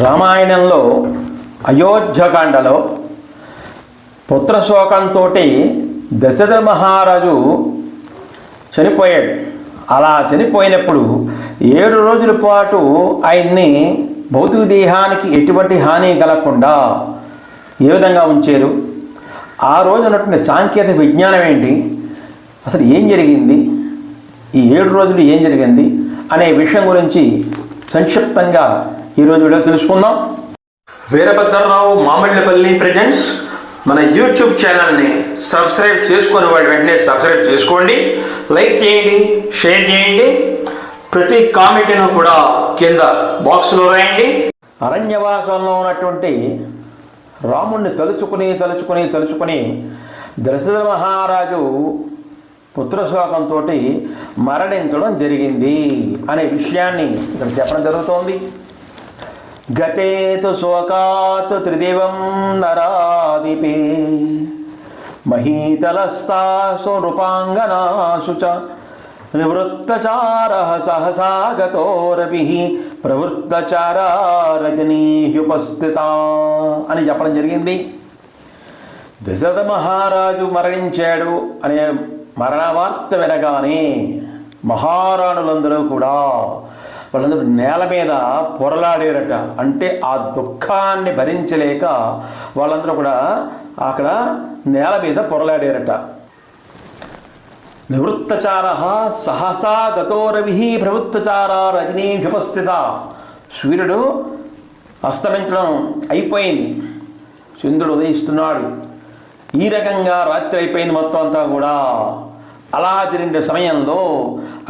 రామాయణంలో అయోధ్యకాండలో పుత్రశోకంతో దశరథ మహారాజు చనిపోయాడు. అలా చనిపోయినప్పుడు 7 రోజుల పాటు ఆయన్ని భౌతిక దేహానికి ఎటువంటి హాని కలగకుండా ఏ విధంగా ఉంచారు, ఆ రోజు ఉన్నటువంటి సాంకేతిక విజ్ఞానం ఏంటి, అసలు ఏం జరిగింది, ఈ 7 రోజులు ఏం జరిగింది అనే విషయం గురించి సంక్షిప్తంగా ఈరోజు వీడియో తెలుసుకుందాం. వీరభద్రరావు మామిళ్ళపల్లి ప్రెజెంట్స్ మన యూట్యూబ్ ఛానల్ని సబ్స్క్రైబ్ చేసుకుని వాడి వెంటనే సబ్స్క్రైబ్ చేసుకోండి, లైక్ చేయండి, షేర్ చేయండి, ప్రతి కామెంట్ను కూడా కింద బాక్స్లో రాయండి. అరణ్యవాసంలో ఉన్నటువంటి రాముణ్ణి తలుచుకుని దశరథ మహారాజు పుత్రశోకంతో మరణించడం జరిగింది అనే విషయాన్ని ఇక్కడ చెప్పడం జరుగుతోంది. గతేతు శోకాత్ త్రిదివం నరాదిపే మహీతలస్తాసు నృపాంగనాసు చ నివృత్తచారః సహసా గతోరపిః ప్రవృత్తచారా రజనీహ్యుపస్థితా అని చెప్పడం జరిగింది. దశరథ మహారాజు మరణించాడు అనే మరణ వార్త వినగానే మహారాణులందరూ కూడా వాళ్ళందరూ నేల మీద పొరలాడారట. అంటే ఆ దుఃఖాన్ని భరించలేక వాళ్ళందరూ కూడా అక్కడ నేల మీద పొరలాడారట. నివృత్తచార సహసా గతోరవి ప్రవృత్తచార రజనీభ్యుపస్థిత. సూర్యుడు అస్తమించడం అయిపోయింది, చంద్రుడు ఉదయిస్తున్నాడు. ఈ రకంగా రాత్రి అయిపోయింది మొత్తం అంతా కూడా. అలా జరిగిన సమయంలో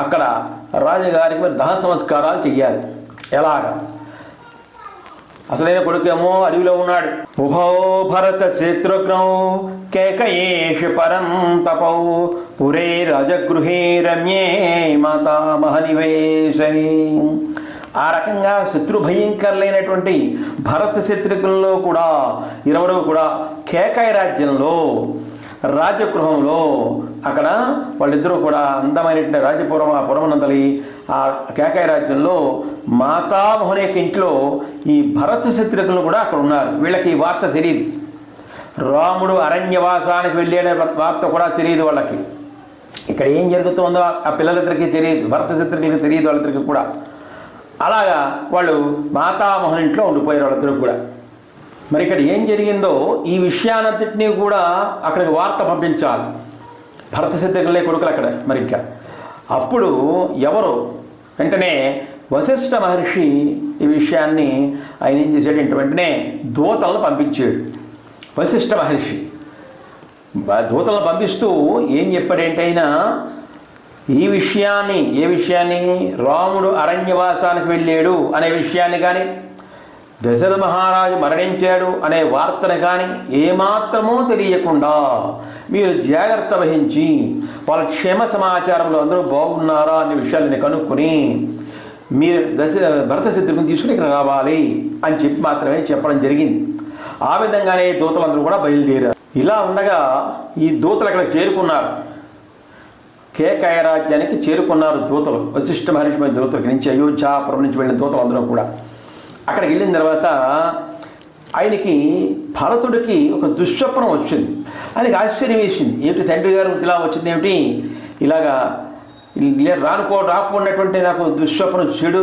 అక్కడ రాజుగారికి మరి దహన సంస్కారాలు చెయ్యాలి. ఎలాగా? అసలైన కొడుకేమో అడవిలో ఉన్నాడు. ఉభో భరత శత్రుఘ్నౌ కేకయేషు పరం తపౌ పురే రాజగృహే రమ్యే మాతామహ నివేశనే. ఆ రకంగా శత్రు భయంకరులైనటువంటి భరత శత్రుఘ్నుల్లో కూడా 20 కూడా కేకయ రాజ్యంలో రాజగృహంలో అక్కడ వాళ్ళిద్దరూ కూడా అందమైనటువంటి రాజపురం ఆ పురమునందలి ఆ కేకయ రాజ్యంలో మాతామోహన్ యొక్క ఇంట్లో ఈ భరత శత్రుఘ్నులు కూడా అక్కడ ఉన్నారు. వీళ్ళకి ఈ వార్త తెలియదు. రాముడు అరణ్యవాసానికి వెళ్ళే వార్త కూడా తెలియదు వాళ్ళకి. ఇక్కడ ఏం జరుగుతుందో ఆ పిల్లలిద్దరికీ తెలియదు, భరత శత్రుఘ్నులకి తెలియదు వాళ్ళిద్దరికి కూడా. అలాగా వాళ్ళు మాతామోహన్ ఇంట్లో ఉండిపోయారు వాళ్ళిద్దరు కూడా. మరి ఇక్కడ ఏం జరిగిందో ఈ విషయాన్నింటినీ కూడా అక్కడికి వార్త పంపించాలి. భరత శత్రుఘ్నులే కొడుకులు అక్కడ. మరి ఇంకా అప్పుడు ఎవరు వెంటనే వశిష్ఠ మహర్షి ఈ విషయాన్ని ఆయన ఏం చేశాడంటే వెంటనే దూతలను పంపించాడు. వశిష్ఠ మహర్షి దూతలను పంపిస్తూ ఏం చెప్పాడంటే అయినా ఏ విషయాన్ని రాముడు అరణ్యవాసానికి వెళ్ళాడు అనే విషయాన్ని కానీ దశరథ మహారాజు మరణించాడు అనే వార్తను కానీ ఏమాత్రమూ తెలియకుండా మీరు జాగ్రత్త వహించి వాళ్ళ క్షేమ సమాచారంలో అందరూ బాగున్నారా అనే విషయాలని కనుక్కొని మీరు భరత శత్రుఘ్నుని తీసుకుని ఇక్కడ రావాలి అని చెప్పి మాత్రమే చెప్పడం జరిగింది. ఆ విధంగానే దూతలందరూ కూడా బయలుదేరారు. ఇలా ఉండగా ఈ దూతలు అక్కడ చేరుకున్నారు. కేకయ రాజ్యానికి చేరుకున్నారు దూతలు. వశిష్ఠ మహర్షి దూతలకి నుంచి అయోధ్యాపురం నుంచి వెళ్ళిన దూతలు అందరూ కూడా అక్కడికి వెళ్ళిన తర్వాత ఆయనకి భరతుడికి ఒక దుశ్స్వప్నం వచ్చింది. ఆయనకి ఆశ్చర్యం వేసింది. ఏమిటి తండ్రి గారు ఇలా వచ్చింది, ఏమిటి ఇలాగా రాకున్నటువంటి నాకు దుశ్స్వప్నం, చెడు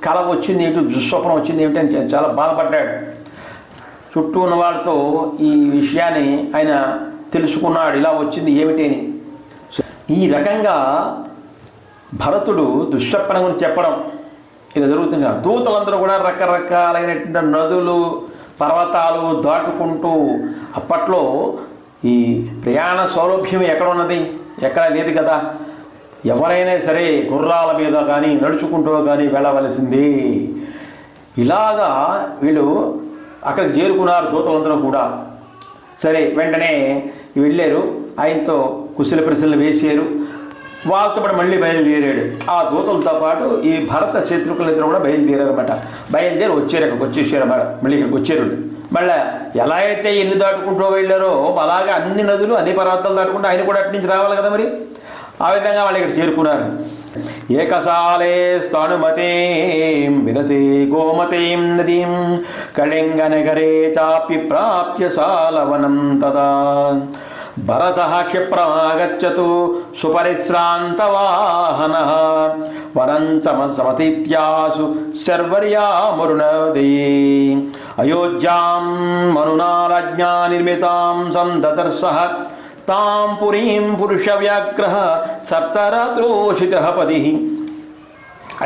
కళ వచ్చింది ఏమిటి, దుశ్స్వప్నం వచ్చింది ఏమిటి అని చాలా బాధపడ్డాడు. చుట్టూ ఉన్న వాళ్ళతో ఈ విషయాన్ని ఆయన తెలుసుకున్నాడు, ఇలా వచ్చింది ఏమిటి అని. ఈ రకంగా భరతుడు దుశ్స్వప్నం గురించి చెప్పడం ఇలా జరుగుతుంది. దూతలందరూ కూడా రకరకాలైనటువంటి నదులు పర్వతాలు దాటుకుంటూ, అప్పట్లో ఈ ప్రయాణ సౌలభ్యం ఎక్కడ ఉన్నది, ఎక్కడ లేదు కదా, ఎవరైనా సరే గుర్రాల మీద కానీ నడుచుకుంటూ కానీ వెళ్ళవలసిందే. ఇలాగా వీళ్ళు అక్కడికి చేరుకున్నారు దూతలందరూ కూడా. సరే వెంటనే వెళ్ళారు, ఆయనతో కుశల ప్రశ్నలు వేసారు. వాళ్ళతో పాటు మళ్ళీ బయలుదేరాడు. ఆ దూతలతో పాటు ఈ భరత శత్రుఘ్నులిద్దరూ కూడా బయలుదేరారు అనమాట. బయలుదేరి వచ్చారు, అక్కడికి వచ్చేసారు అన్నమాట. మళ్ళీ ఇక్కడికి వచ్చారు. మళ్ళీ ఎలా అయితే ఎన్ని దాటుకుంటూ వెళ్ళారో అలాగే అన్ని నదులు అన్ని పర్వతాలు దాటుకుంటూ ఆయన కూడా అటు నుంచి రావాలి కదా. మరి ఆ విధంగా వాళ్ళు ఇక్కడ చేరుకున్నారు. ఏకసాలే స్థానుమతేం వినతే గోమతీం నదీం కళింగనగరే చాపి ప్రాప్య సాలవనం తదా భరతః క్షిప్రమాగచ్చతు సుపరిశ్రాంతవాహనః వరం సమతీత్యాసు శర్వర్యామరుణోదయే అయోధ్యాం మనునా రాజ్ఞా నిర్మితాం సందదర్శః తాం పురీం పురుషవ్యాఘ్రః సప్తరాత్రోషితః పదిః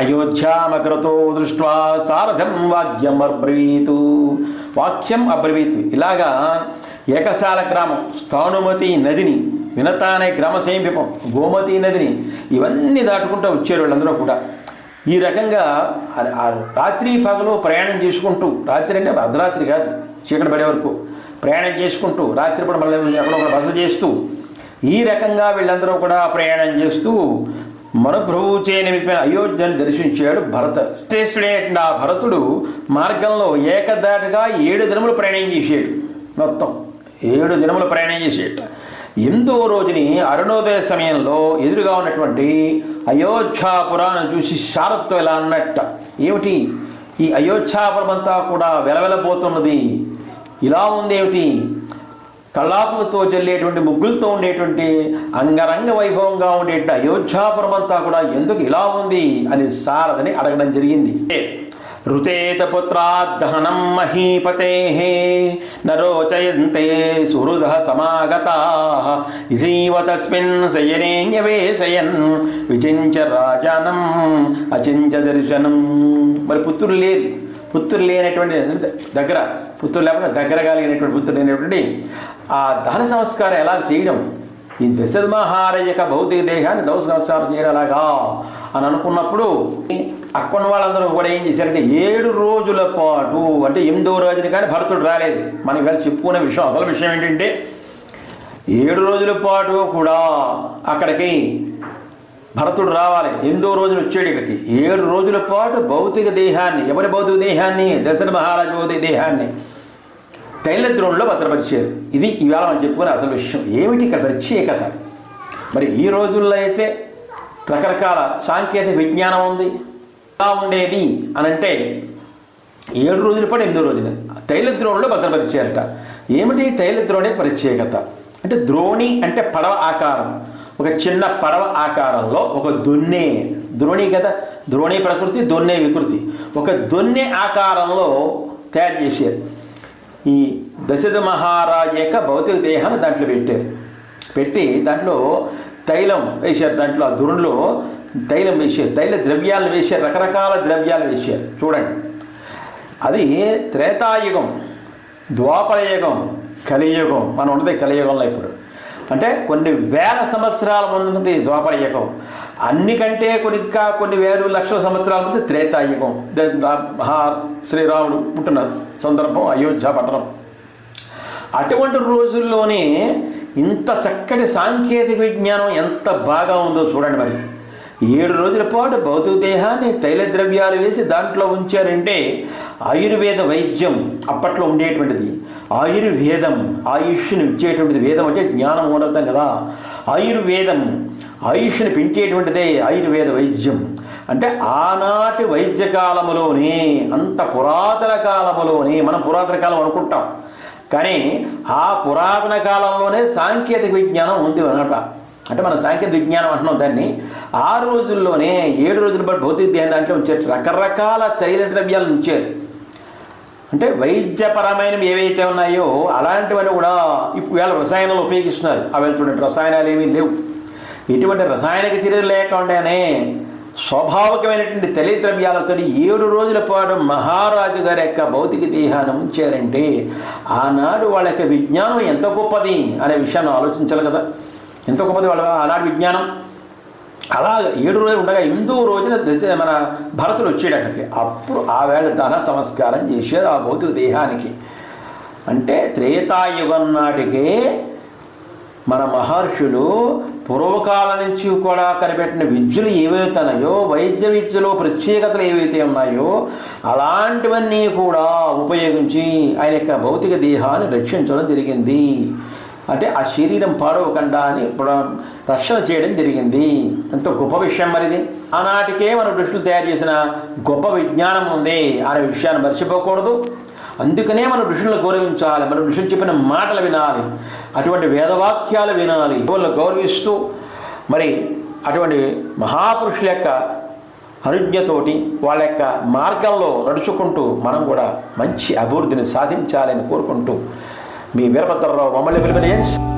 అయోధ్యామగ్రతో దృష్ట్వా సారథం వాక్యం అబ్రవీతు. ఇలాగా ఏకశాల గ్రామం, స్థానుమతి నదిని, వినత అనే గ్రామ సమీపం, గోమతి నదిని ఇవన్నీ దాటుకుంటూ వచ్చారు వాళ్ళందరూ కూడా. ఈ రకంగా రాత్రి పగలు ప్రయాణం చేసుకుంటూ, రాత్రి అంటే అర్ధరాత్రి కాదు, చీకటి పడే వరకు ప్రయాణం చేసుకుంటూ, రాత్రిపూట మళ్ళీ ఎక్కడొక్కడ బస చేస్తూ, ఈ రకంగా వీళ్ళందరూ కూడా ప్రయాణం చేస్తూ మనుప్రభుచే నిమిత్తమైన అయోధ్యను దర్శించాడు భరత. శ్రేష్ఠుడైన ఆ భరతుడు మార్గంలో ఏకదాటిగా 7 దినములు ప్రయాణం చేశాడు. మొత్తం 7 దినములు ప్రయాణం చేసేట. 8వ రోజుని అరుణోదయ సమయంలో ఎదురుగా ఉన్నటువంటి అయోధ్యాపురాన్ని చూసి శారదతో ఇలా అన్నట్ట, ఏమిటి ఈ అయోధ్యాపురం అంతా కూడా వెలవెలబోతున్నది, ఇలా ఉందేమిటి, కళ్ళాపులతో జల్లేటువంటి ముగ్గులతో ఉండేటువంటి అంగరంగ వైభవంగా ఉండేటువంటి అయోధ్యాపురం అంతా కూడా ఎందుకు ఇలా ఉంది అని శారదని అడగడం జరిగింది. ఋతేత పుత్రాద్దహనం మహీపతేః నరోచయంతే సుహృదః సమాగతాః ఇదైవ తస్మిన్ శయనే న్యవేశయన్ విచించ రాజానం అచించ దర్శనం. మరి పుత్రులు లేరు, పుత్రులు లేనటువంటి దగ్గర, పుత్రులు లేకుండా దగ్గర కలిగినటువంటి పుత్రులు లేనటువంటి ఆ దహన సంస్కారం ఎలా చేయడం, ఈ దశరథ మహారాజు యొక్క భౌతిక దేహాన్ని దహన సంస్కారం చేయడం ఎలాగా అని అనుకున్నప్పుడు అక్కడ వాళ్ళందరూ కూడా ఏం చేశారంటే 7 రోజుల పాటు, అంటే 8వ రోజున కానీ భరతుడు రాలేదు. మనం ఇవాళ చెప్పుకునే విషయం, అసలు విషయం ఏంటంటే 7 రోజుల పాటు కూడా అక్కడికి భరతుడు రావాలి. 8వ రోజున వచ్చాడు ఇక్కడికి. 7 రోజుల పాటు భౌతిక దేహాన్ని, ఎవరి భౌతిక దేహాన్ని, దశరథ మహారాజు భౌతిక దేహాన్ని తైలద్రోణిలో భద్రపరిచారు. ఇది ఇవాళ మనం చెప్పుకునే అసలు విషయం. ఏమిటి ఇక్కడ ప్రత్యేకత? మరి ఈ రోజుల్లో అయితే రకరకాల సాంకేతిక విజ్ఞానం ఉంది. ఎలా ఉండేది అని అంటే 7 రోజుల పాటు 8వ రోజున తైలద్రోణిలో భద్రపరిచారట. ఏమిటి తైలద్రోణి ప్రత్యేకత అంటే, ద్రోణి అంటే పడవ ఆకారం, ఒక చిన్న పడవ ఆకారంలో ఒక దొన్నె, ద్రోణి కదా, ద్రోణి ప్రకృతి, దొన్నె వికృతి, ఒక దొన్నె ఆకారంలో తయారు చేశారు. ఈ దశరథ మహారాజు యొక్క భౌతిక దేహాన్ని దాంట్లో పెట్టారు. పెట్టి దాంట్లో తైలం వేశారు, దాంట్లో ఆ దురుణిలో తైలం వేశారు, తైల ద్రవ్యాలను వేశారు, రకరకాల ద్రవ్యాలు వేశారు. చూడండి, అది త్రేతాయుగం, ద్వాపరయుగం, కలియుగం. మనం ఉన్నది కలియుగంలో ఇప్పుడు, అంటే కొన్ని వేల సంవత్సరాల ముందున్నది ద్వాపరయుగం, అన్నికంటే కొన్ని వేలు లక్షల సంవత్సరాల ముందు త్రేతాయుగం. శ్రీరాముడు పుట్టిన సందర్భం అయోధ్య పట్టణం. అటువంటి రోజుల్లోనే ఇంత చక్కటి సాంకేతిక విజ్ఞానం ఎంత బాగా ఉందో చూడండి. మరి 7 రోజుల పాటు భౌతిక దేహాన్ని తైల ద్రవ్యాలు వేసి దాంట్లో ఉంచారంటే ఆయుర్వేద వైద్యం అప్పట్లో ఉండేటువంటిది. ఆయుర్వేదం ఆయుష్ని ఇచ్చేటువంటిది. వేదం అంటే జ్ఞానం మూలర్థం కదా. ఆయుర్వేదం ఆయుష్ని పెంచేటువంటిదే ఆయుర్వేద వైద్యం. అంటే ఆనాటి వైద్య కాలములోనే, అంత పురాతన కాలములోనే, మనం పురాతన కాలం అనుకుంటాం కానీ ఆ పురాతన కాలంలోనే సాంకేతిక విజ్ఞానం ఉంది అన్నమాట. అంటే మన సాంకేతిక విజ్ఞానం అంటున్నాం దాన్ని. ఆ రోజుల్లోనే 7 రోజుల పాటు భౌతిక దేహం దాంట్లో ఉంచారు, రకరకాల తైల ద్రవ్యాలను ఉంచారు. అంటే వైద్యపరమైనవి ఏవైతే ఉన్నాయో అలాంటివన్నీ కూడా ఇప్పుడు వేళ రసాయనాలు ఉపయోగిస్తున్నారు. అవి చూడండి, రసాయనాలు ఏమీ లేవు. ఇటువంటి రసాయనిక చర్యలు లేకుండానే స్వాభావికమైనటువంటి తైల ద్రవ్యాలతో 7 రోజుల పాటు మహారాజు గారి యొక్క భౌతిక దేహాన్ని ఉంచారంటే ఆనాడు వాళ్ళ యొక్క విజ్ఞానం ఎంత గొప్పది అనే విషయాన్ని ఆలోచించాలి కదా. ఎంత గొప్పది వాళ్ళ ఆనాడు విజ్ఞానం. అలా 7 రోజులు ఉండగా 8వ రోజున మన భరతుడు వచ్చాడు అక్కడికి. అప్పుడు ఆ వేళ దహన సంస్కారం చేశారు ఆ భౌతిక దేహానికి. అంటే త్రేతాయుగం నాటికే మన మహర్షులు పూర్వకాలం నుంచి కూడా కనిపెట్టిన విద్యలు ఏవైతే ఉన్నాయో, వైద్య విద్యలో ప్రత్యేకతలు ఏవైతే ఉన్నాయో అలాంటివన్నీ కూడా ఉపయోగించి ఆయన యొక్క భౌతిక దేహాన్ని రక్షించడం జరిగింది. అంటే ఆ శరీరం పాడవకుండా అని రక్షణ చేయడం జరిగింది. ఎంతో గొప్ప విషయం మరిది. ఆనాటికే మన ఋషులు తయారు చేసిన గొప్ప విజ్ఞానం ఉంది అనే విషయాన్ని మర్చిపోకూడదు. అందుకనే మన ఋషులను గౌరవించాలి, మన ఋషులు చెప్పిన మాటలు వినాలి, అటువంటి వేదవాక్యాలు వినాలి. వాళ్ళని గౌరవిస్తూ మరి అటువంటి మహాపురుషుల యొక్క అనుజ్ఞతోటి వాళ్ళ యొక్క మార్గంలో నడుచుకుంటూ మనం కూడా మంచి అభివృద్ధిని సాధించాలని కోరుకుంటూ మీ వీరభద్రరావు మమ్మల్ని పిలుపునియండి.